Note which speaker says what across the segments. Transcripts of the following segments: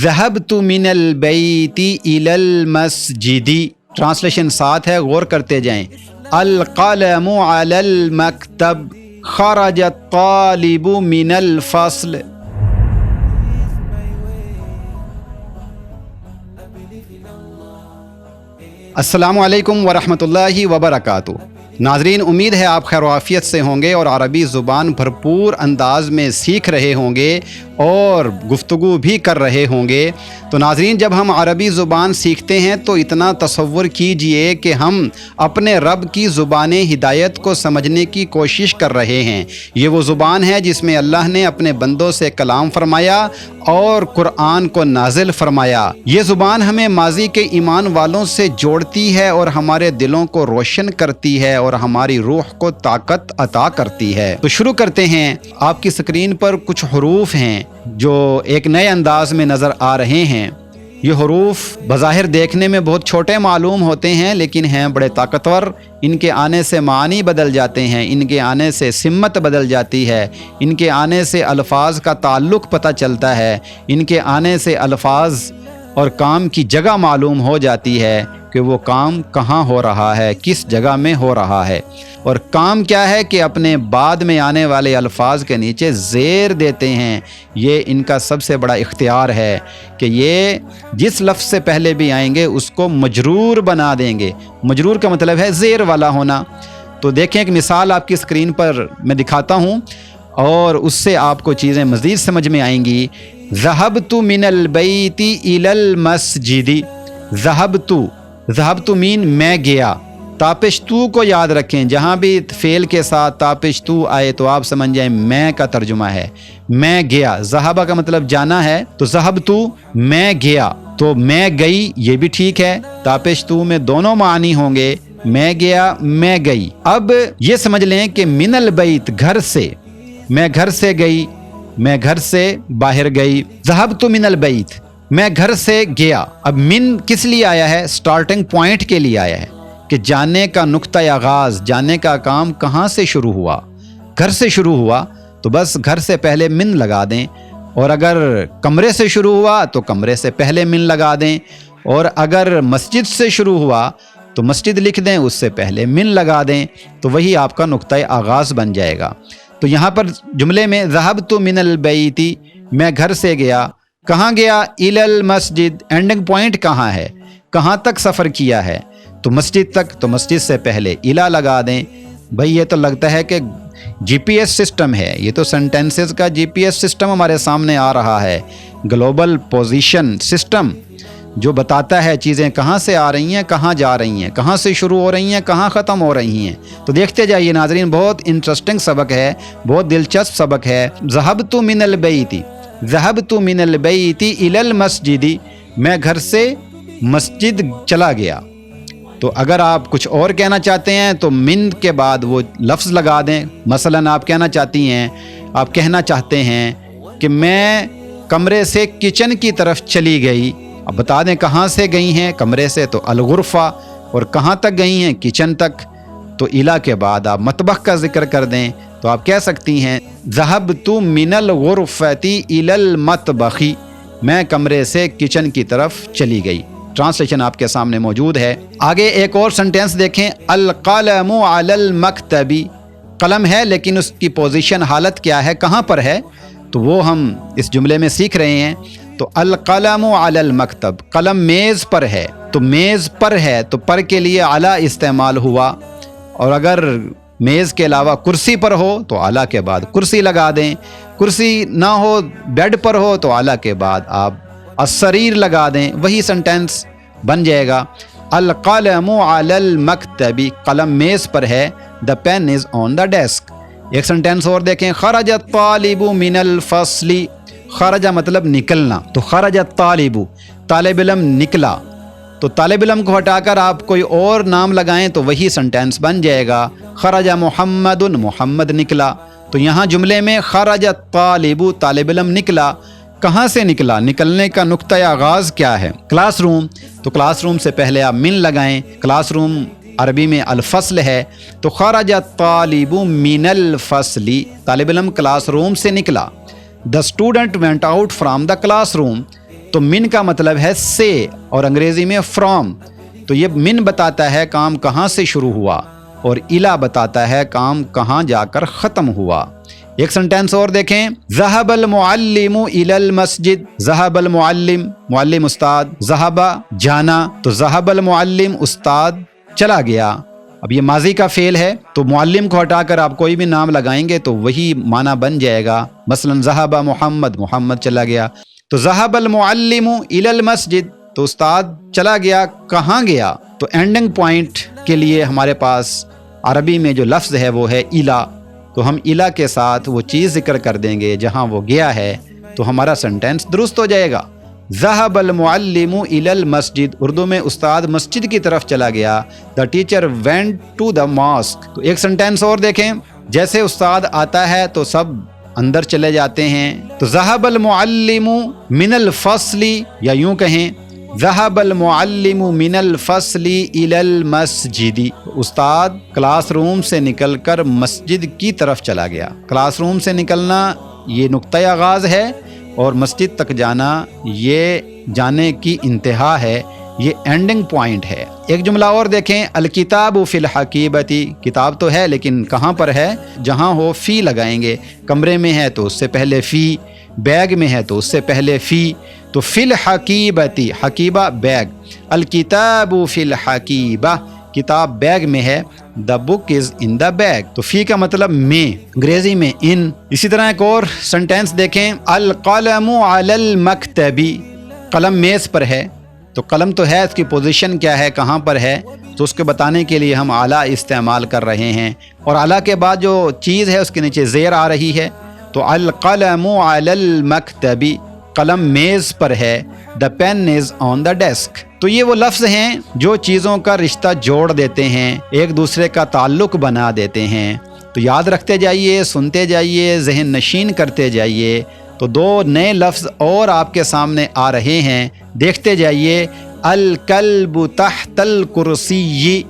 Speaker 1: ذهبت من البیت الی المسجد، ٹرانسلیشن ساتھ ہے، غور کرتے جائیں. القلم علی المکتب، خرج الطالب من الفصل. السلام علیکم ورحمۃ اللہ وبرکاتہ. ناظرین، امید ہے آپ خیر و عافیت سے ہوں گے اور عربی زبان بھرپور انداز میں سیکھ رہے ہوں گے اور گفتگو بھی کر رہے ہوں گے. تو ناظرین، جب ہم عربی زبان سیکھتے ہیں تو اتنا تصور کیجئے کہ ہم اپنے رب کی زبان ہدایت کو سمجھنے کی کوشش کر رہے ہیں. یہ وہ زبان ہے جس میں اللہ نے اپنے بندوں سے کلام فرمایا اور قرآن کو نازل فرمایا. یہ زبان ہمیں ماضی کے ایمان والوں سے جوڑتی ہے اور ہمارے دلوں کو روشن کرتی ہے اور ہماری روح کو طاقت عطا کرتی ہے. تو شروع کرتے ہیں. آپ کی سکرین پر کچھ حروف ہیں جو ایک نئے انداز میں نظر آ رہے ہیں. یہ حروف بظاہر دیکھنے میں بہت چھوٹے معلوم ہوتے ہیں لیکن ہیں بڑے طاقتور. ان کے آنے سے معنی بدل جاتے ہیں، ان کے آنے سے سمت بدل جاتی ہے، ان کے آنے سے الفاظ کا تعلق پتہ چلتا ہے، ان کے آنے سے الفاظ اور کام کی جگہ معلوم ہو جاتی ہے کہ وہ کام کہاں ہو رہا ہے، کس جگہ میں ہو رہا ہے. اور کام کیا ہے کہ اپنے بعد میں آنے والے الفاظ کے نیچے زیر دیتے ہیں. یہ ان کا سب سے بڑا اختیار ہے کہ یہ جس لفظ سے پہلے بھی آئیں گے اس کو مجرور بنا دیں گے. مجرور کا مطلب ہے زیر والا ہونا. تو دیکھیں ایک مثال آپ کی اسکرین پر میں دکھاتا ہوں اور اس سے آپ کو چیزیں مزید سمجھ میں آئیں گی. ذهبت من البیت الی المسجد. ذهبت مین میں گیا. تاپش تو کو یاد رکھیں، جہاں بھی فعل کے ساتھ تاپش تو آئے تو آپ سمجھ جائیں میں کا ترجمہ ہے. میں گیا. ذہبہ کا مطلب جانا ہے، تو ذہبت میں گیا، تو میں گئی یہ بھی ٹھیک ہے. تاپش تو میں دونوں معنی ہوں گے، میں گیا میں گئی. اب یہ سمجھ لیں کہ من البیت گھر سے، میں گھر سے گئی، میں گھر سے باہر گئی. ذہبت من البیت، میں گھر سے گیا. اب من کس لیے آیا ہے؟ سٹارٹنگ پوائنٹ کے لیے آیا ہے کہ جانے کا نقطہ آغاز، جانے کا کام کہاں سے شروع ہوا. گھر سے شروع ہوا تو بس گھر سے پہلے من لگا دیں، اور اگر کمرے سے شروع ہوا تو کمرے سے پہلے من لگا دیں، اور اگر مسجد سے شروع ہوا تو مسجد لکھ دیں، اس سے پہلے من لگا دیں، تو وہی آپ کا نقطہ آغاز بن جائے گا. تو یہاں پر جملے میں ذہبت من البیت، میں گھر سے گیا. کہاں گیا؟ الی المسجد. اینڈنگ پوائنٹ کہاں ہے؟ کہاں تک سفر کیا ہے؟ تو مسجد تک. تو مسجد سے پہلے الی لگا دیں. بھئی یہ تو لگتا ہے کہ جی پی ایس سسٹم ہے، یہ تو سینٹینسز کا جی پی ایس سسٹم ہمارے سامنے آ رہا ہے. گلوبل پوزیشن سسٹم جو بتاتا ہے چیزیں کہاں سے آ رہی ہیں، کہاں جا رہی ہیں، کہاں سے شروع ہو رہی ہیں، کہاں ختم ہو رہی ہیں. تو دیکھتے جائیے ناظرین، بہت انٹرسٹنگ سبق ہے، بہت دلچسپ سبق ہے. ذہبت من البیت، ذہبت من البیت الی المسجد، میں گھر سے مسجد چلا گیا. تو اگر آپ کچھ اور کہنا چاہتے ہیں تو من کے بعد وہ لفظ لگا دیں. مثلا آپ کہنا چاہتی ہیں، آپ کہنا چاہتے ہیں کہ میں کمرے سے کچن کی طرف چلی گئی. اب بتا دیں کہاں سے گئی ہیں. کمرے سے تو الغرفہ، اور کہاں تک گئی ہیں؟ کچن تک. تو الی کے بعد آپ مطبخ کا ذکر کر دیں تو آپ کہہ سکتی ہیں ذہبت من الغرفۃ الی المطبخ، میں کمرے سے کچن کی طرف چلی گئی. ٹرانسلیشن آپ کے سامنے موجود ہے. آگے ایک اور سنٹینس دیکھیں. القلم علی المکتب، قلم ہے لیکن اس کی پوزیشن، حالت کیا ہے، کہاں پر ہے، تو وہ ہم اس جملے میں سیکھ رہے ہیں. تو القلم علی المکتب، قلم میز پر ہے. تو میز پر ہے تو پر کے لیے علی استعمال ہوا، اور اگر میز کے علاوہ کرسی پر ہو تو اعلیٰ کے بعد کرسی لگا دیں. کرسی نہ ہو، بیڈ پر ہو تو اعلیٰ کے بعد آپ السریر لگا دیں، وہی سنٹینس بن جائے گا. القلم علی المکتب، قلم میز پر ہے. the pen is on the desk. ایک سنٹینس اور دیکھیں. خرج الطالب من الفصل، خرج مطلب نکلنا، تو خرج الطالب، طالب علم نکلا. تو طالب علم کو ہٹا کر آپ کوئی اور نام لگائیں تو وہی سنٹینس بن جائے گا. خرج محمد، محمد نکلا. تو یہاں جملے میں خرج الطالب، طالب علم نکلا. کہاں سے نکلا؟ نکلنے کا نقطہ آغاز کیا ہے؟ Class room. تو کلاس روم سے پہلے آپ من لگائیں. کلاس روم عربی میں الفصل ہے. تو خرج الطالب من الفصل، طالب علم کلاس روم سے نکلا. The student went out from the classroom. تو من کا مطلب ہے سے اور انگریزی میں فرام. تو یہ من بتاتا ہے کام کہاں سے شروع ہوا اور الا بتاتا ہے کام کہاں جا کر ختم ہوا. ایک سنٹینس اور دیکھیں. ذهب المعلم الى المسجد. ذهب المعلم، معلم استاد، ذهب جانا، تو ذهب المعلم استاد چلا گیا. اب یہ ماضی کا فعل ہے تو معلم کو ہٹا کر آپ کوئی بھی نام لگائیں گے تو وہی معنی بن جائے گا. مثلا ذهب محمد، محمد چلا گیا. تو ذهب المعلم الى المسجد، تو استاد چلا گیا. کہاں گیا؟ تو اینڈنگ پوائنٹ کے لیے ہمارے پاس عربی میں جو لفظ ہے وہ ہے الا. تو ہم الا کے ساتھ وہ چیز ذکر کر دیں گے جہاں وہ گیا ہے تو ہمارا سنٹینس درست ہو جائے گا. ذهب المعلم الى المسجد، اردو میں استاد مسجد کی طرف چلا گیا. the teacher went to the mosque. تو ایک سنٹینس اور دیکھیں. جیسے استاد آتا ہے تو سب اندر چلے جاتے ہیں. تو ذهب المعلم من الفصل، یا یوں کہیں ذهب المعلم من الفصل الى المسجد. استاد کلاس روم سے نکل کر مسجد کی طرف چلا گیا. کلاس روم سے نکلنا یہ نقطۂ آغاز ہے اور مسجد تک جانا یہ جانے کی انتہا ہے، یہ اینڈنگ پوائنٹ ہے. ایک جملہ اور دیکھیں. الکتاب فی الحقیبتی، کتاب تو ہے لیکن کہاں پر ہے؟ جہاں ہو فی لگائیں گے. کمرے میں ہے تو اس سے پہلے فی، بیگ میں ہے تو اس سے پہلے فی. تو فی الحقیبتی، حقیبہ بیگ. الکتاب فی الحقیبہ، کتاب بیگ میں ہے. دا بک از ان دا بیگ. تو فی کا مطلب میں، انگریزی میں ان. اسی طرح ایک اور سنٹینس دیکھیں. القلم علی المکتب، قلم میز پر ہے. تو قلم تو ہے، اس کی پوزیشن کیا ہے، کہاں پر ہے، تو اس کے بتانے کے لیے ہم اعلیٰ استعمال کر رہے ہیں. اور اعلیٰ کے بعد جو چیز ہے اس کے نیچے زیر آ رہی ہے. تو القلم علی المکتب، قلم میز پر ہے. The pen is on the desk. تو یہ وہ لفظ ہیں جو چیزوں کا رشتہ جوڑ دیتے ہیں، ایک دوسرے کا تعلق بنا دیتے ہیں. تو یاد رکھتے جائیے، سنتے جائیے، ذہن نشین کرتے جائیے. تو دو نئے لفظ اور آپ کے سامنے آ رہے ہیں، دیکھتے جائیے. الکلب تحت الکرسی،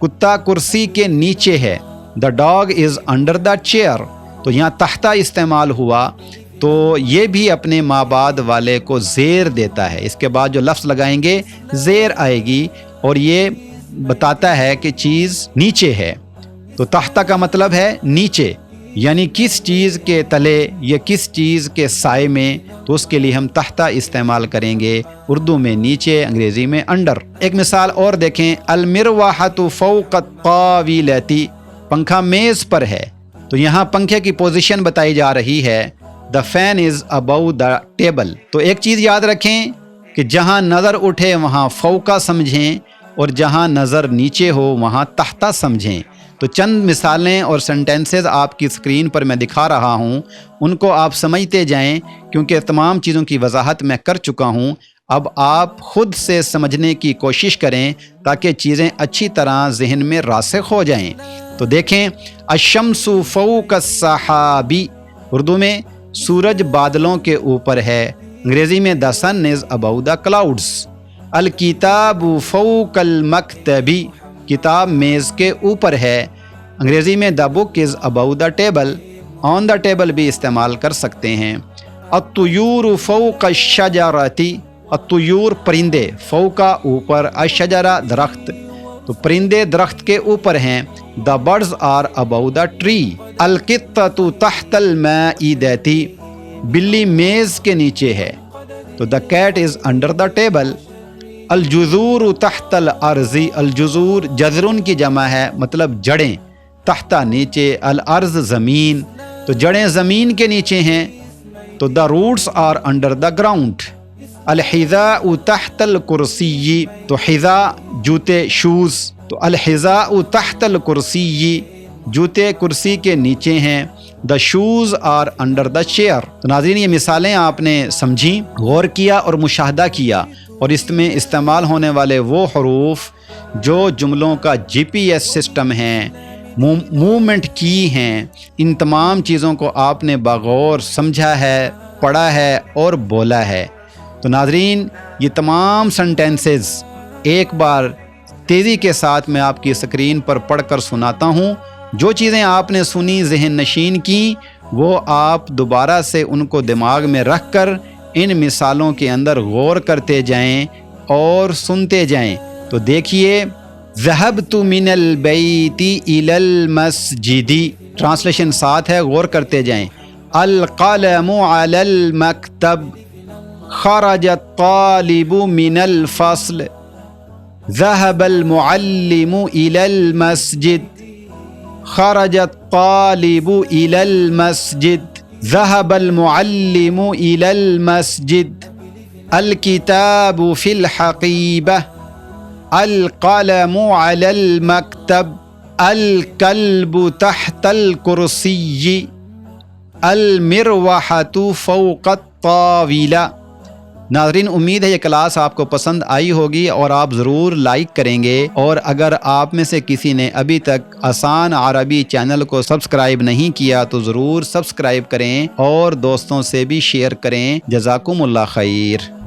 Speaker 1: کتا کرسی کے نیچے ہے. The dog is under the chair. تو یہاں تحت استعمال ہوا تو یہ بھی اپنے ماں بعد والے کو زیر دیتا ہے. اس کے بعد جو لفظ لگائیں گے زیر آئے گی اور یہ بتاتا ہے کہ چیز نیچے ہے. تو تحت کا مطلب ہے نیچے، یعنی کس چیز کے تلے یا کس چیز کے سائے میں. تو اس کے لیے ہم تحت استعمال کریں گے، اردو میں نیچے، انگریزی میں انڈر. ایک مثال اور دیکھیں. المروحۃ فوق الطاولۃ، پنکھا میز پر ہے. تو یہاں پنکھے کی پوزیشن بتائی جا رہی ہے. The fan is above the table. تو ایک چیز یاد رکھیں کہ جہاں نظر اٹھے وہاں فوقا سمجھیں اور جہاں نظر نیچے ہو وہاں تحت سمجھیں. تو چند مثالیں اور سنٹینسز آپ کی اسکرین پر میں دکھا رہا ہوں، ان کو آپ سمجھتے جائیں کیونکہ تمام چیزوں کی وضاحت میں کر چکا ہوں. اب آپ خود سے سمجھنے کی کوشش کریں تاکہ چیزیں اچھی طرح ذہن میں راسخ ہو جائیں. تو دیکھیں. الشمس فوق السحاب، اردو میں سورج بادلوں کے اوپر ہے. انگریزی میں دا سن از ابو دا کلاؤڈز. الکتاب فوق المکتب، کتاب میز کے اوپر ہے. انگریزی میں دا بک از above the table. On the table بھی استعمال کر سکتے ہیں. الطیور فوق الشجرۃ، الطیور پرندے، فوق اوپر، الشجرہ درخت، تو پرندے درخت کے اوپر ہیں. The birds are above the tree. القطۃ تحت المائدۃ، بلی میز کے نیچے ہے. تو the cat is under the table. الجذور تحت الارض، الجذور جذرن کی جمع ہے، مطلب جڑیں. تحت نیچے، الارض زمین، تو جڑیں زمین کے نیچے ہیں. تو the roots are under the ground. الحذاء تحت الکرسی، تو حذاء جوتے، شوز. تو الحذاء تحت الکرسی، جوتے کرسی کے نیچے ہیں. The shoes are under the chair. تو ناظرین یہ مثالیں آپ نے سمجھی، غور کیا اور مشاہدہ کیا، اور اس میں استعمال ہونے والے وہ حروف جو جملوں کا جی پی ایس سسٹم ہیں، موومنٹ کی ہیں، ان تمام چیزوں کو آپ نے بغور سمجھا ہے، پڑھا ہے اور بولا ہے. تو ناظرین یہ تمام سنٹینسز ایک بار تیزی کے ساتھ میں آپ کی اسکرین پر پڑھ کر سناتا ہوں. جو چیزیں آپ نے سنی، ذہن نشین کی، وہ آپ دوبارہ سے ان کو دماغ میں رکھ کر ان مثالوں کے اندر غور کرتے جائیں اور سنتے جائیں۔ تو دیکھیے ذہبت من البیت الی المسجد، ٹرانسلیشن ساتھ ہے، غور کرتے جائیں۔ القلم علی المکتب، خرج الطالب من الفصل، ذهب المعلم إلى المسجد، خرج الطالب إلى المسجد، ذهب المعلم إلى المسجد، الكتاب في الحقيبة، القلم على المكتب، الكلب تحت الكرسي، المروحة فوق الطاولة۔ ناظرین، امید ہے یہ کلاس آپ کو پسند آئی ہوگی اور آپ ضرور لائک کریں گے، اور اگر آپ میں سے کسی نے ابھی تک آسان عربی چینل کو سبسکرائب نہیں کیا تو ضرور سبسکرائب کریں اور دوستوں سے بھی شیئر کریں۔ جزاکم اللہ خیر۔